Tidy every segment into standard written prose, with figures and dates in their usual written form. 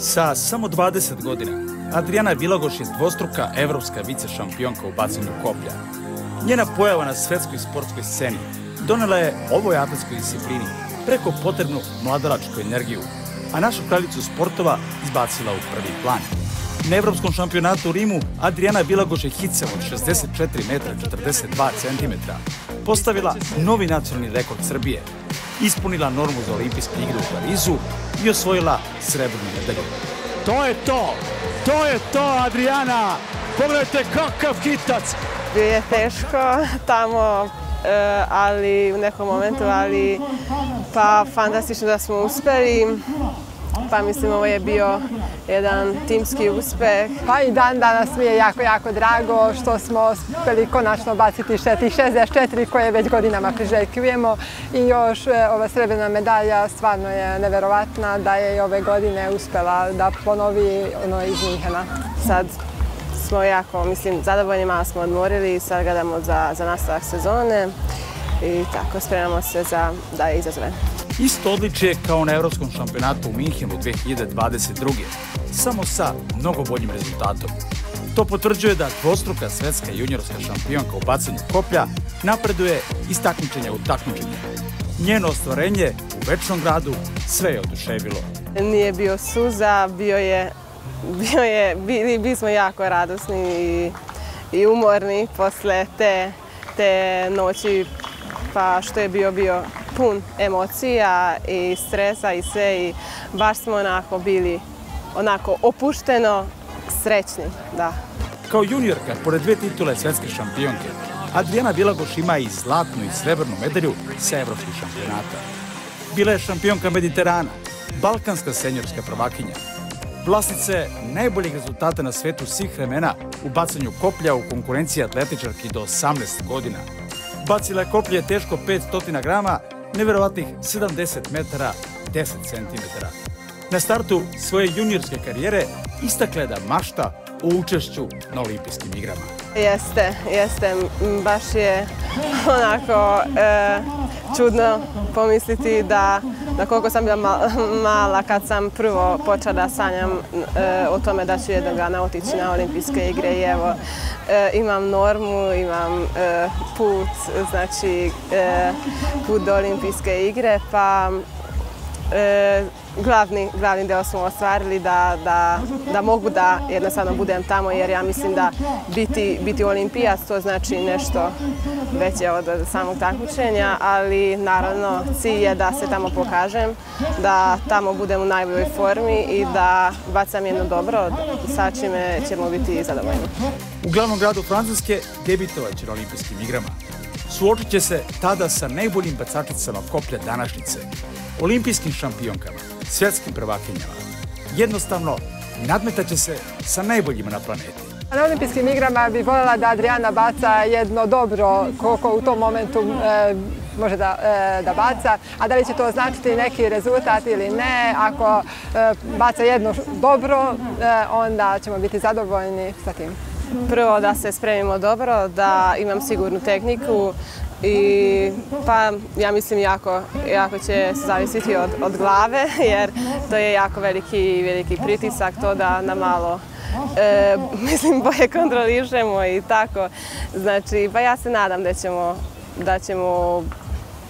Sa samo 20 godina, Adriana Vilagoš je dvostruka evropska vice-šampionka u bacanju koplja. Njena pojava na svetskoj sportskoj sceni donela je ovoj atletskoj disciplini preko potrebnu mladalačku energiju, a našu kraljicu sportova izbacila u prvi plan. Na evropskom šampionatu u Rimu Adriana Vilagoš je hicem od 64 metra 42 centimetra postavila novi nacionalni rekord Srbije, ispunila normu za olimpijske igre u Parizu i osvojila srebrnu medalju. To je to! To je to, Adriana! Pogledajte kakav hitac! Bio je teško tamo, ali u nekom momentu, pa fantastično da smo uspeli. Pa mislim, ovo je bio jedan timski uspeh. Pa i danas mi je jako drago što smo uspeli konačno baciti tih 64 koje već godinama priželjkujemo. I još ova srebrna medalja stvarno je neverovatna da je i ove godine uspela da ponovi ono iz Minhena. Sad smo jako, zadovoljni, malo smo odmorili i sad gledamo za nastavak sezone i tako spremamo se za dalje izazove. Isto odličje kao na evropskom šampionatu u Minhenu 2022. Samo sa mnogo boljim rezultatom. To potvrđuje da dvostruka svetska juniorska šampionka u bacanju koplja napreduje iz takmičenja u takmičenje. Njeno ostvarenje u večnom gradu sve je oduševilo. Nije bio suza, bili smo jako radosni i umorni posle te noći, pa što je bio pun emocija i stresa i sve, i baš smo bili opušteno srećni, da. Kao juniorka, pored 2 titule svetske šampionke, Adriana Vilagoš ima i zlatnu i srebrnu medalju sa evropskih šampionata. Bila je šampionka Mediterana, balkanska seniorska prvakinja, vlasnice najboljih rezultata na svetu svih vremena u bacanju koplja u konkurenciji atletičarki do 18 godina. Bacila je koplje teško 500 grama, neverovatnih 70 metara 10 centimetara. Na startu svoje juniorske karijere istakla je da mašta o učešću na olimpijskim igrama. Jeste. Baš je onako čudno pomisliti da koliko sam bila mala kad sam prvo počela da sanjam o tome da ću jednog dana otići na olimpijske igre, i evo imam normu, imam put, put do olimpijske igre, pa glavni deo smo ostvarili da mogu da jednostavno budem tamo, jer ja mislim da biti olimpijac to znači nešto veće od samog takmičenja, ali naravno cilj je da se tamo pokažem, da tamo budem u najboljoj formi i da bacam jedno dobro, sa čime ćemo biti zadovoljni. U glavnom gradu Francuske debitovat će na olimpijskim igrama. Suočit će se tada sa najboljim bacačicama koplja današnjice, olimpijskim šampionkama, svjetskim prvakinjama. Jednostavno, nadmetaće se sa najboljima na planeti. Na olimpijskim igrama bih voljela da Adriana baca jedno dobro koliko u tom momentu može da baca, a da li će to značiti neki rezultat ili ne. Ako baca jedno dobro, onda ćemo biti zadovoljni sa tim. Prvo da se spremimo dobro, da imam sigurnu tehniku, i pa ja mislim jako će se zavisiti od glave, jer to je jako veliki pritisak, to da na malo bolje kontrolišemo i tako. Znači, pa ja se nadam da ćemo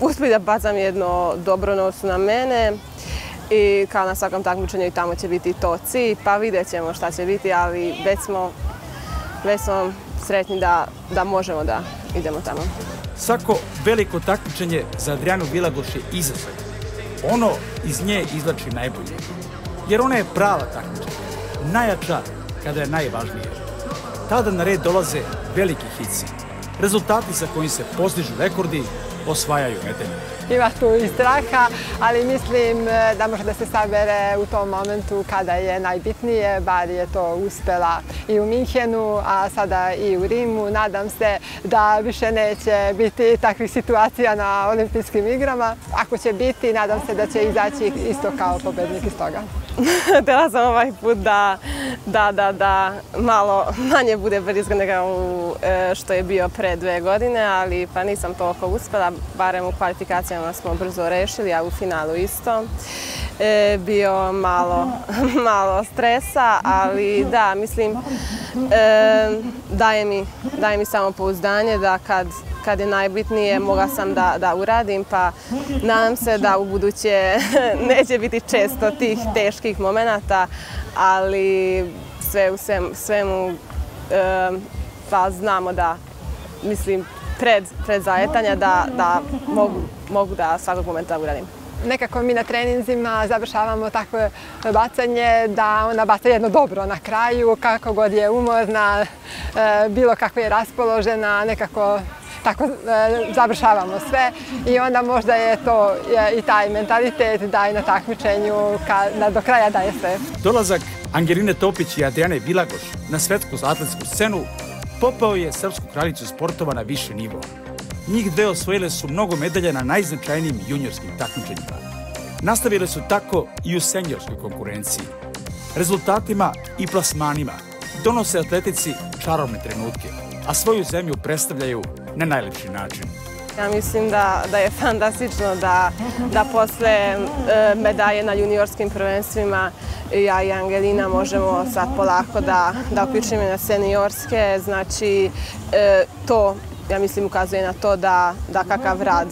uspjeti da bacam jedno dobro nosu na mene, i kao na svakom takmičenju i tamo će biti to cilj, pa vidjet ćemo šta će biti, ali već smo sretni da možemo da idemo tamo. Svako veliko takmičenje za Adrianu Vilagoš je izazov. Ono iz nje izvlači najbolje. Jer ona je prava takmičenja, najjača kada je najvažnije. Tada na red dolaze veliki hitci, rezultati sa kojim se postižu rekordi, osvajaju medalje. Ima tu i straha, ali mislim da može da se sabere u tom momentu kada je najbitnije, bar je to uspela i u Minhenu, a sada i u Rimu. Nadam se da više neće biti takvih situacija na olimpijskim igrama. Ako će biti, nadam se da će izaći isto kao pobednik iz toga. Htjela sam ovaj put da malo manje bude brizga nego što je bio pre 2 godine, ali pa nisam toliko uspjela, barem u kvalifikacijama smo brzo rešili, a u finalu isto. bio malo stresa, ali da, mislim, daje mi samopouzdanje da kad je najbitnije mogla sam da uradim, pa nadam se da u buduće neće biti često tih teških momenata, ali sve u svemu pa znamo da, mislim, pred zaletanja da mogu da svakog momenta uradim. Nekako mi na treninzima završavamo takvo bacanje da ona baca jedno dobro na kraju, kako god je umorna, bilo kako je raspoložena, nekako tako završavamo sve i onda možda je to i taj mentalitet da i na takmičenju do kraja daje sve. Dolazak Angeline Topić i Adrijane Vilagoš na svetsku atletsku scenu popeo je srpsku kraljicu sportova na više nivo. Njih dve osvojile su mnogo medalja na najznačajnijim juniorskim takmičenjima. Nastavile su tako i u seniorskoj konkurenciji. Rezultatima i plasmanima donose atletici čarobne trenutke, a svoju zemlju predstavljaju na najlepši način. Ja mislim da je fantastično da posle medalje na juniorskim prvenstvima ja i Angelina možemo sad polako da uključimo na seniorske. Znači, to, ja mislim, ukazuje na to da kakav rad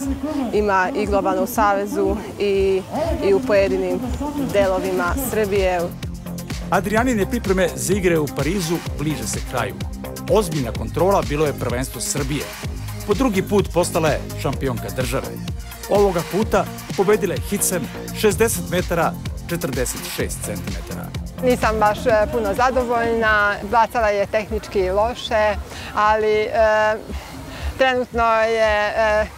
ima i globalno u Savezu i u pojedinim delovima Srbije. Adrijanine pripreme za igre u Parizu bliže se kraju. Ozbiljna kontrola bilo je prvenstvo Srbije. Po drugi put postala je šampionka države. Ovoga puta pobedila je hicem 60 metara 46 centimetara. Nisam baš puno zadovoljna, bacala je tehnički loše, ali trenutno je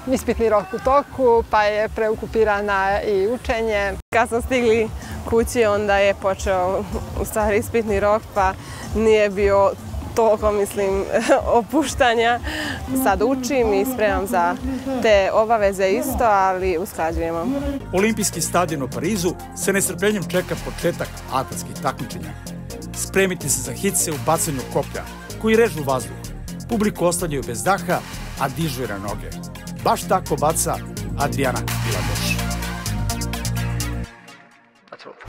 ispitni rok u toku, pa je preokupirana i učenje. Kad smo stigli kući, onda je počeo u stvari ispitni rok, pa nije bio toliko, mislim, opuštanja. Sad učim i spremam za te obaveze isto, ali usklađujemo. Olimpijski stadion u Parizu sa nestrpljenjem čeka početak atletskih takmičenja. Spremite se za hitce u bacanju koplja, koji režu vazduh. Publiku ostavljaju bez daha, a dižu je na noge. Baš tako baca Adrijana Vilagoš.